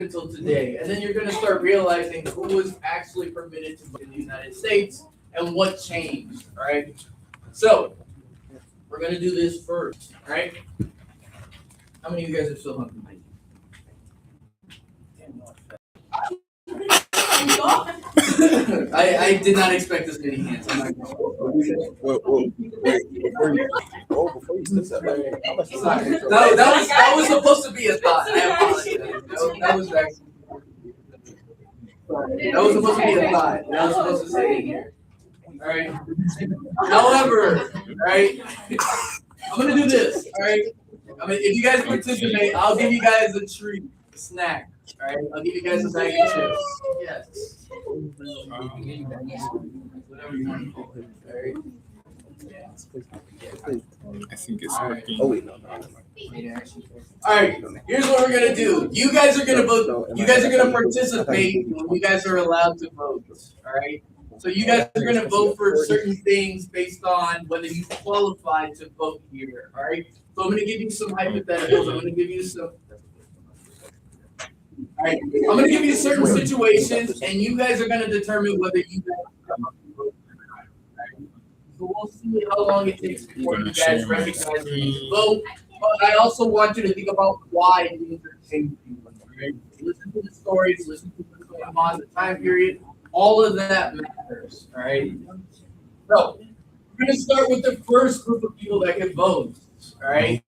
until today, and then you're going to start realizing who was actually permitted to vote in the United States and what changed. All right. So we're going to do this first. All right. How many of you guys are still hungry? I did not expect this many hands. I'm not gonna Before you step that back, how much is Sorry. That was supposed to be a thought. I apologize. That was actually. That was supposed to be a thought. That was supposed to say it here. All right. However, all right, I'm gonna do this. All right. If you guys participate, I'll give you guys a treat, a snack. All right. I'll give you guys a bag of chips. Yes. Whatever you want. All right. I think it's working. Oh wait, no. All right, here's what we're gonna do. You guys are gonna vote. You guys are gonna participate when you guys are allowed to vote. All right. So you guys are gonna vote for certain things based on whether you qualify to vote here. All right. So I'm gonna give you some hypotheticals. I'm gonna give you some. All right. I'm gonna give you certain situations, and you guys are gonna determine whether you guys come up and vote or not. All right? So we'll see how long it takes before you guys recognize the vote. But I also want you to think about why things are changing. Right? Listen to the stories, listen to what's going on, the time period. All of that matters. All right. So we're going to start with the first group of people that can vote. All right.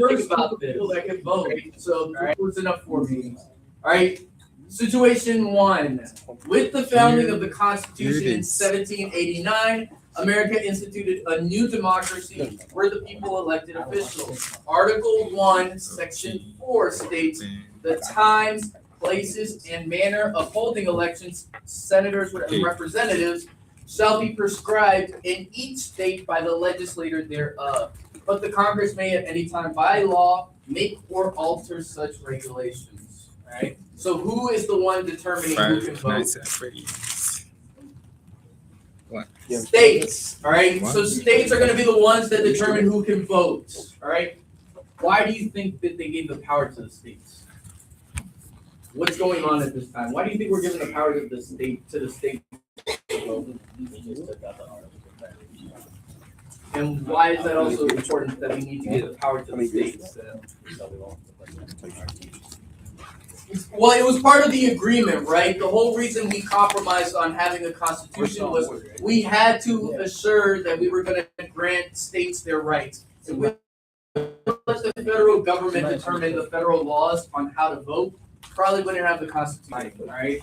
First about this, people that can vote. So what's enough for me? All right. Situation one. With the founding of the Constitution in 1789, America instituted a new democracy where the people elected officials. Article 1, Section 4 states the times, places, and manner of holding elections, senators and representatives shall be prescribed in each state by the legislator thereof. But the Congress may at any time by law make or alter such regulations. Right? So who is the one determining who can vote? States, all right? So states are going to be the ones that determine who can vote, all right? Why do you think that they gave the power to the states? What's going on at this time? Why do you think we're giving the power to the state to vote? And why is that also important that we need to give the power to the states? Well, it was part of the agreement, right? The whole reason we compromised on having a constitution was we had to assure that we were going to grant states their rights. So we let the federal government determine the federal laws on how to vote, probably wouldn't have the constitution, all right?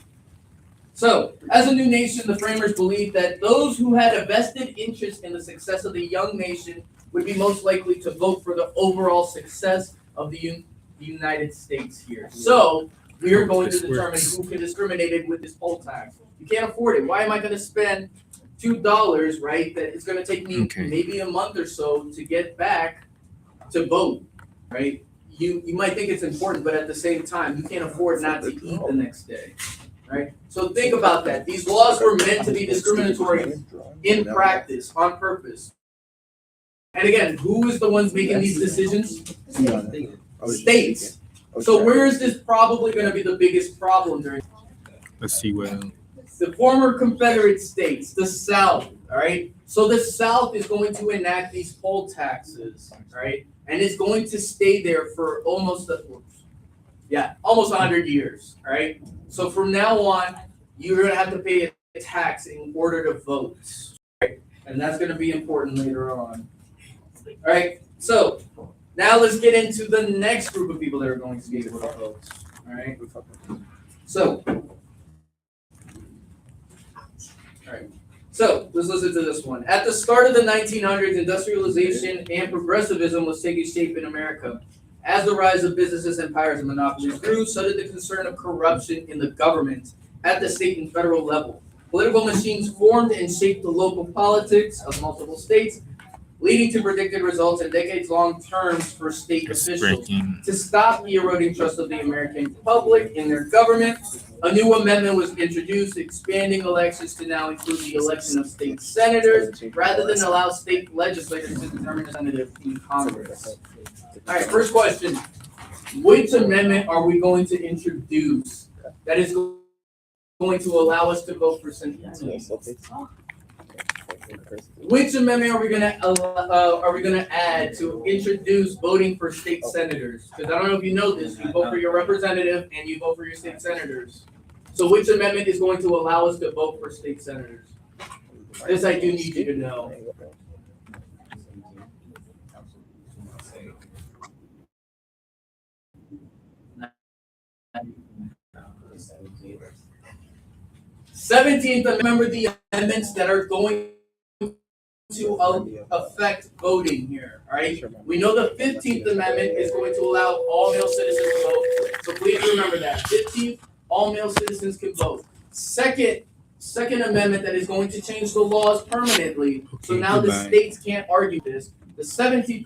So, as a new nation, the framers believed that those who had a vested interest in the success of the young nation would be most likely to vote for the overall success of the United States here. So we are going to determine who can discriminate with this poll tax. You can't afford it. Why am I going to spend $2, right? That it's going to take me maybe a month or so to get back to vote, right? You might think it's important, but at the same time, you can't afford not to eat the next day, right? So think about that. These laws were meant to be discriminatory in practice, on purpose. And again, who is the ones making these decisions? States. So where is this probably going to be the biggest problem during? Let's see what. The former Confederate states, the South, all right? So the South is going to enact these poll taxes, right? And it's going to stay there for almost 100 years, all right? So from now on, you're going to have to pay a tax in order to vote, right? And that's going to be important later on. All right, so now let's get into the next group of people that are going to be able to vote. All right. So let's listen to this one. At the start of the 1900s, industrialization and progressivism was taking shape in America. As the rise of businesses, empires, and monopolies grew, so did the concern of corruption in the government at the state and federal level. Political machines formed and shaped the local politics of multiple states, leading to predicted results and decades-long terms for state officials. To stop the eroding trust of the American public in their government, a new amendment was introduced, expanding elections to now include the election of state senators, rather than allow state legislators to determine representatives in Congress. All right, first question. Which amendment are we going to introduce that is going to allow us to vote for centennial? Which amendment are we gonna add to introduce voting for state senators? Because I don't know if you know this, you vote for your representative and you vote for your state senators. So which amendment is going to allow us to vote for state senators? This I do need you to know. Remember the amendments that are going to affect voting here, all right? We know the 15th Amendment is going to allow all male citizens to vote, so please remember that. 15th, all male citizens can vote. Second Amendment that is going to change the laws permanently, so Okay, now the goodbye. states can't argue this. The 17th